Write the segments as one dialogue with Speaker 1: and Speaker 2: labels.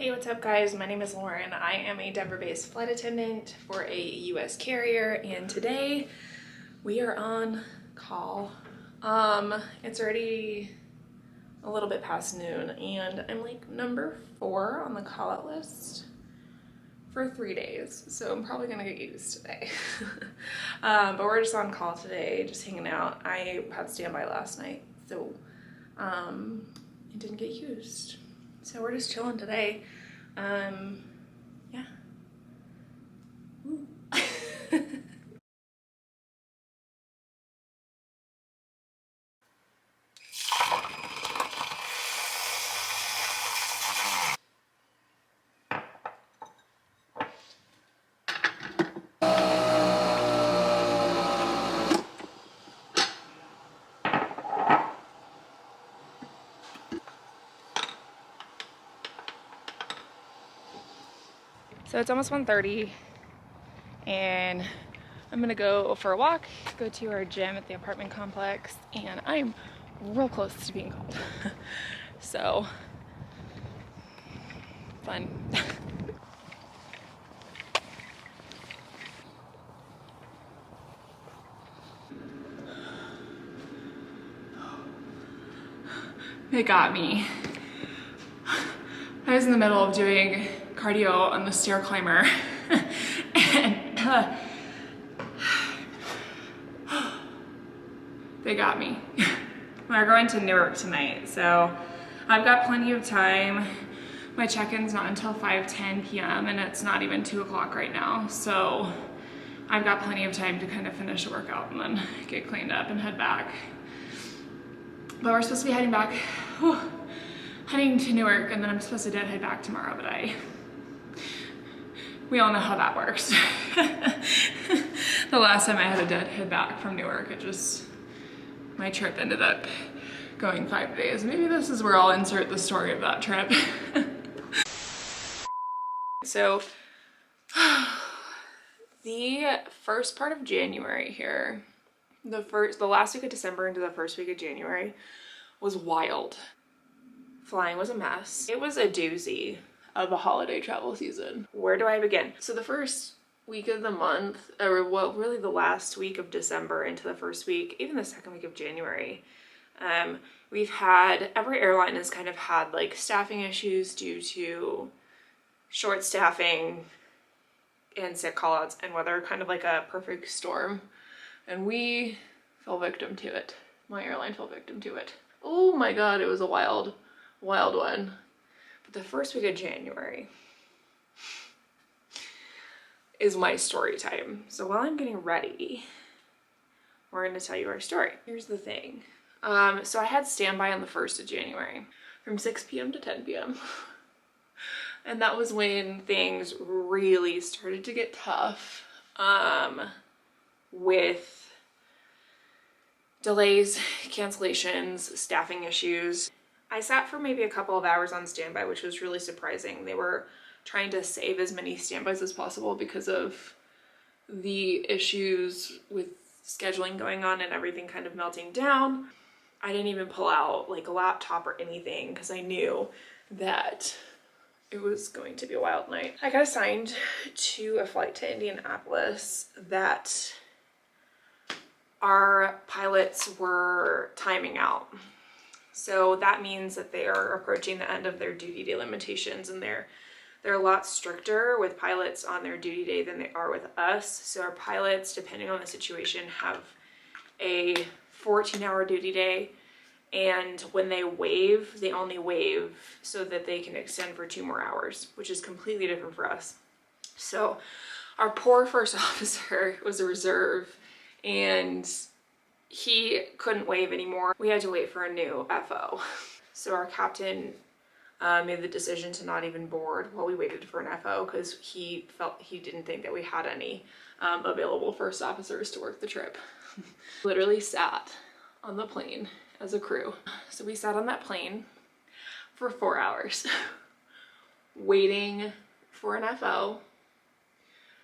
Speaker 1: Hey, what's up guys? My name is Lauren. I am a Denver-based flight attendant for a US carrier, and today we are on call. It's already a little bit past noon and I'm like number 4 on the call out list for 3 days, so I'm probably gonna get used today. But we're just on call today, just hanging out. I had standby last night, so it didn't get used. So we're just chilling today. Yeah. Ooh. So it's almost 1:30 and I'm gonna go for a walk, go to our gym at the apartment complex, and I'm real close to being called. So, fun. They got me. I was in the middle of doing cardio on the stair climber and they got me. We're going to Newark tonight, so I've got plenty of time. My check-in's not until 5:10 p.m. and it's not even 2 o'clock right now, so I've got plenty of time to kind of finish the workout and then get cleaned up and head back. But we're supposed to be heading back, heading to Newark, and then I'm supposed to head back tomorrow, but we all know how that works. The last time I had to head back from Newark, my trip ended up going 5 days. Maybe this is where I'll insert the story of that trip. So, the first part of January here, the last week of December into the first week of January was wild. Flying was a mess. It was a doozy of a holiday travel season. Where do I begin? So the first week of the month, or well, really the last week of December into the first week, even the second week of January, we've had, every airline has kind of had like staffing issues due to short staffing and sick callouts and weather, kind of like a perfect storm. And we fell victim to it. My airline fell victim to it. Oh my God, it was a wild one. But the first week of January is my story time. So while I'm getting ready, we're going to tell you our story. Here's the thing. So I had standby on the 1st of January from 6 p.m. to 10 p.m. And that was when things really started to get tough, with delays, cancellations, staffing issues. I sat for maybe a couple of hours on standby, which was really surprising. They were trying to save as many standbys as possible because of the issues with scheduling going on and everything kind of melting down. I didn't even pull out like a laptop or anything because I knew that it was going to be a wild night. I got assigned to a flight to Indianapolis that our pilots were timing out. So that means that they are approaching the end of their duty day limitations, and they're a lot stricter with pilots on their duty day than they are with us. So our pilots, depending on the situation, have a 14-hour duty day, and when they waive, they only waive so that they can extend for 2 more hours, which is completely different for us. So our poor first officer was a reserve, and he couldn't waive anymore. We had to wait for a new FO. So our captain made the decision to not even board while we waited for an FO because he didn't think that we had any available first officers to work the trip. Literally sat on the plane as a crew. So we sat on that plane for 4 hours waiting for an FO.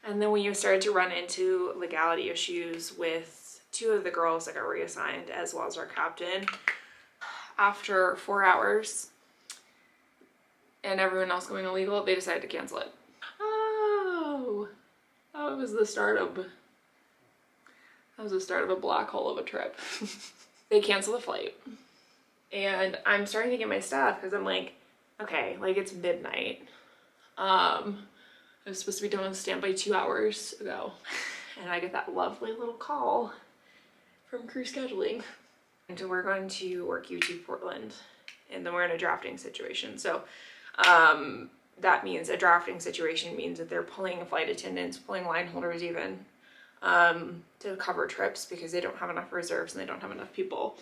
Speaker 1: And then we started to run into legality issues with 2 of the girls that got reassigned, as well as our captain. After 4 hours, and everyone else going illegal, they decided to cancel it. Oh, that was the start of a black hole of a trip. They canceled the flight, and I'm starting to get my stuff because I'm like, okay, like it's midnight. I was supposed to be done with standby 2 hours ago, and I get that lovely little call from crew scheduling. And we're going to work UT Portland, and then we're in a drafting situation. So that means a drafting situation means that they're pulling flight attendants, pulling line holders even, to cover trips because they don't have enough reserves and they don't have enough people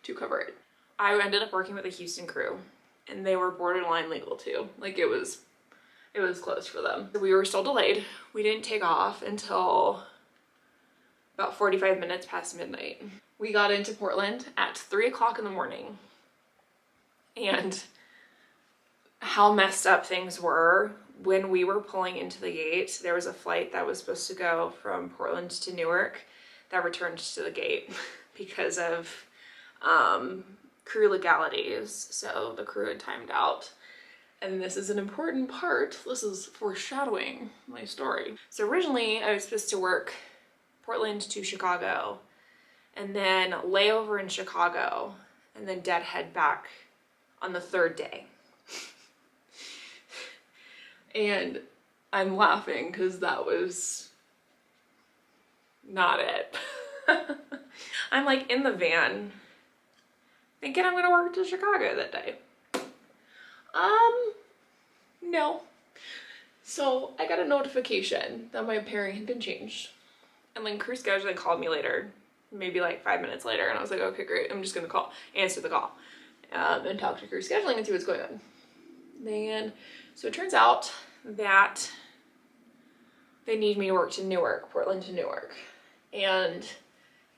Speaker 1: to cover it. I ended up working with a Houston crew, and they were borderline legal too. Like it was close for them. We were still delayed. We didn't take off until about 45 minutes past midnight. We got into Portland at 3 o'clock in the morning, and how messed up things were when we were pulling into the gate. There was a flight that was supposed to go from Portland to Newark that returned to the gate because of crew legalities. So the crew had timed out. And this is an important part. This is foreshadowing my story. So originally I was supposed to work Portland to Chicago, and then lay over in Chicago, and then deadhead back on the 3rd day. And I'm laughing because that was not it. I'm like in the van thinking I'm gonna work to Chicago that day. No. So I got a notification that my pairing had been changed. And then crew scheduling called me later, maybe like 5 minutes later, and I was like, okay, great, I'm just gonna answer the call, and talk to crew scheduling and see what's going on. Then, so it turns out that they need me to work to Newark, Portland to Newark. And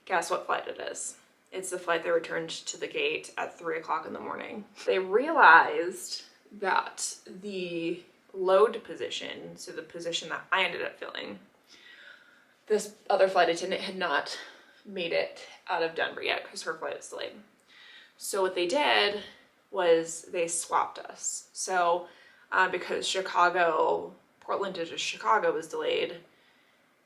Speaker 1: guess what flight it is? It's the flight that returned to the gate at 3 o'clock in the morning. They realized that the load position, so the position that I ended up filling, this other flight attendant had not made it out of Denver yet because her flight was delayed. So what they did was they swapped us. So because Portland to Chicago was delayed,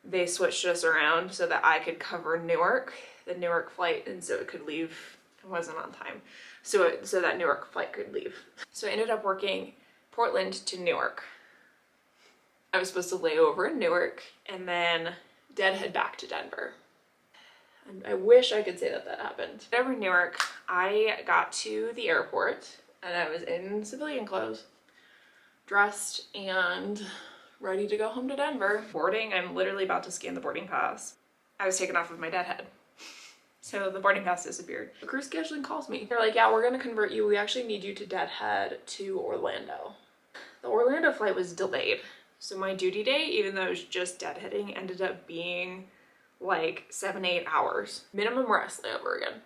Speaker 1: they switched us around so that I could cover Newark, the Newark flight, and so it could leave. It wasn't on time. So that Newark flight could leave. So I ended up working Portland to Newark. I was supposed to lay over in Newark and then deadhead back to Denver. And I wish I could say that happened. Over in Newark, I got to the airport and I was in civilian clothes, dressed and ready to go home to Denver. Boarding, I'm literally about to scan the boarding pass. I was taken off of my deadhead. So the boarding pass disappeared. The crew scheduling calls me. They're like, yeah, we're gonna convert you. We actually need you to deadhead to Orlando. The Orlando flight was delayed. So my duty day, even though it was just deadheading, ended up being like 7-8 hours. Minimum rest layover again.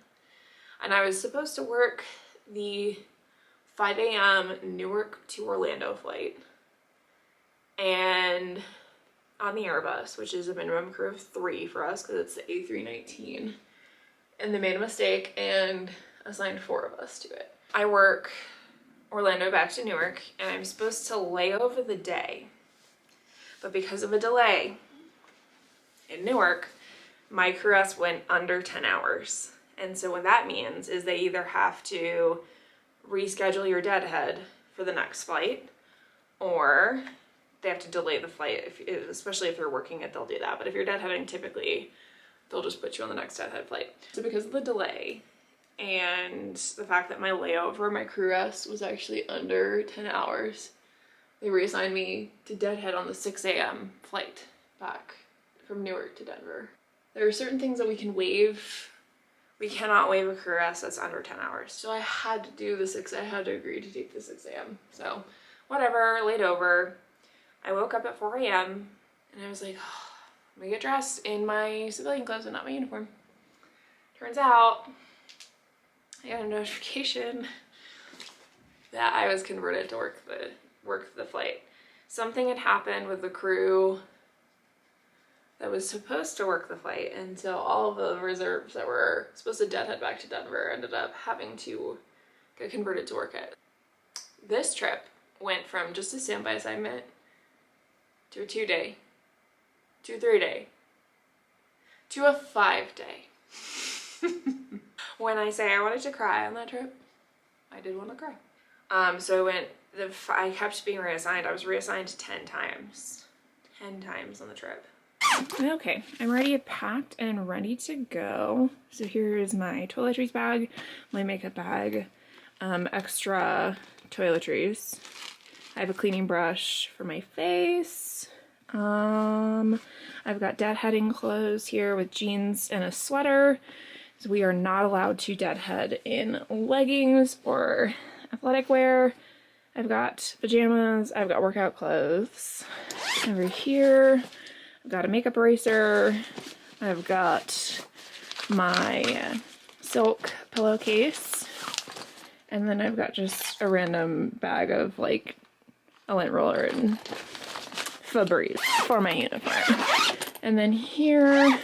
Speaker 1: And I was supposed to work the 5 a.m. Newark to Orlando flight. And on the Airbus, which is a minimum crew of 3 for us because it's the A319. And they made a mistake and assigned 4 of us to it. I work Orlando back to Newark, and I'm supposed to lay over the day. But because of a delay in Newark, my crew rest went under 10 hours. And so what that means is they either have to reschedule your deadhead for the next flight, or they have to delay the flight, especially if they're working it, they'll do that. But if you're deadheading, typically they'll just put you on the next deadhead flight. So because of the delay and the fact that my layover, my crew rest was actually under 10 hours, they reassigned me to deadhead on the 6 a.m. flight back from Newark to Denver. There are certain things that we can waive. We cannot waive a crew rest that's under 10 hours. So I had to do I had to agree to take the 6 a.m. So whatever, laid over. I woke up at 4 a.m. and I was like, oh, I'm gonna get dressed in my civilian clothes and not my uniform. Turns out I got a notification that I was converted to work the flight. Something had happened with the crew that was supposed to work the flight, and so all of the reserves that were supposed to deadhead back to Denver ended up having to get converted to work it. This trip went from just a standby assignment to a 2-day, to a 3-day, to a 5-day. When I say I wanted to cry on that trip, I did want to cry. So I kept being reassigned. I was reassigned 10 times. 10 times on the trip. Okay, I'm already packed and ready to go. So here is my toiletries bag, my makeup bag, extra toiletries. I have a cleaning brush for my face. I've got deadheading clothes here with jeans and a sweater. So we are not allowed to deadhead in leggings or athletic wear. I've got pajamas, I've got workout clothes. Over here, I've got a makeup eraser. I've got my silk pillowcase. And then I've got just a random bag of like a lint roller and Febreze for my uniform. And then here,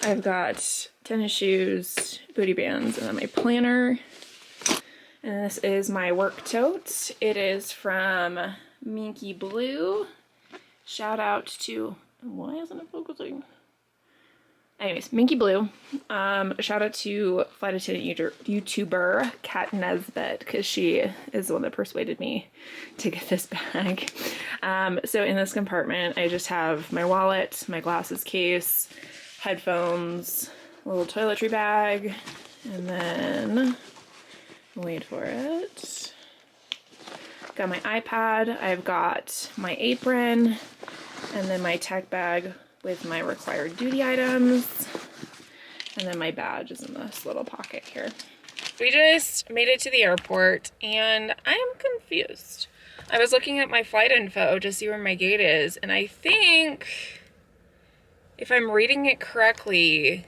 Speaker 1: I've got tennis shoes, booty bands, and then my planner. And this is my work tote. It is from Minky Blue. Shout out to, why isn't it focusing? Anyways, Minky Blue. Shout out to flight attendant YouTuber Kat Nesbitt, because she is the one that persuaded me to get this bag. So in this compartment, I just have my wallet, my glasses case, headphones, a little toiletry bag, and then, wait for it, got my iPad, I've got my apron, and then my tech bag with my required duty items, and then my badge is in this little pocket here. We just made it to the airport, and I am confused. I was looking at my flight info to see where my gate is, and I think, if I'm reading it correctly,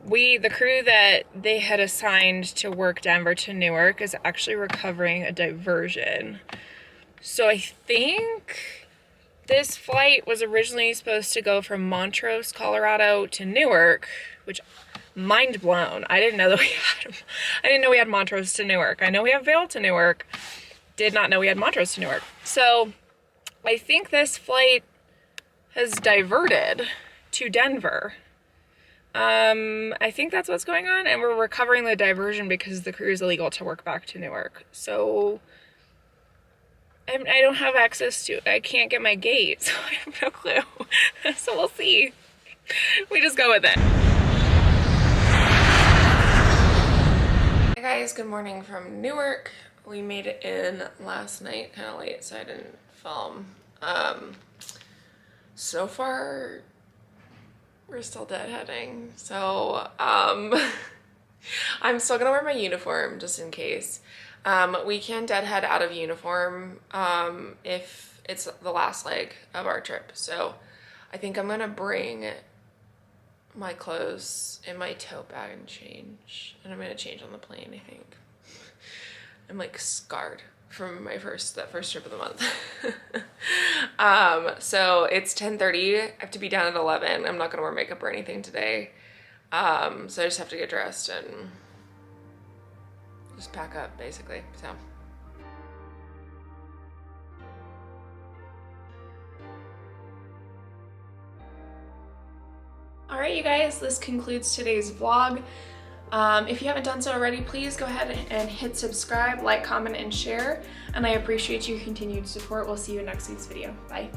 Speaker 1: the crew that they had assigned to work Denver to Newark is actually recovering a diversion. So I think this flight was originally supposed to go from Montrose, Colorado to Newark, which, mind blown. I didn't know we had Montrose to Newark. I know we have Vail to Newark. Did not know we had Montrose to Newark. So I think this flight has diverted to Denver. I think that's what's going on, and we're recovering the diversion because the crew is illegal to work back to Newark. So I don't have access to it. I can't get my gate, so I have no clue. So we'll see. We just go with it. Hey guys, good morning from Newark. We made it in last night, kind of late, so I didn't film. So far, we're still deadheading, so I'm still gonna wear my uniform just in case. We can deadhead out of uniform if it's the last leg of our trip, so I think I'm gonna bring my clothes in my tote bag and change, and I'm gonna change on the plane, I think. I'm like scarred from that first trip of the month. So it's 10:30. I have to be down at 11. I'm not gonna wear makeup or anything today. So I just have to get dressed and just pack up basically, so. All right, you guys, this concludes today's vlog. If you haven't done so already, please go ahead and hit subscribe, like, comment, and share. And I appreciate your continued support. We'll see you in next week's video. Bye.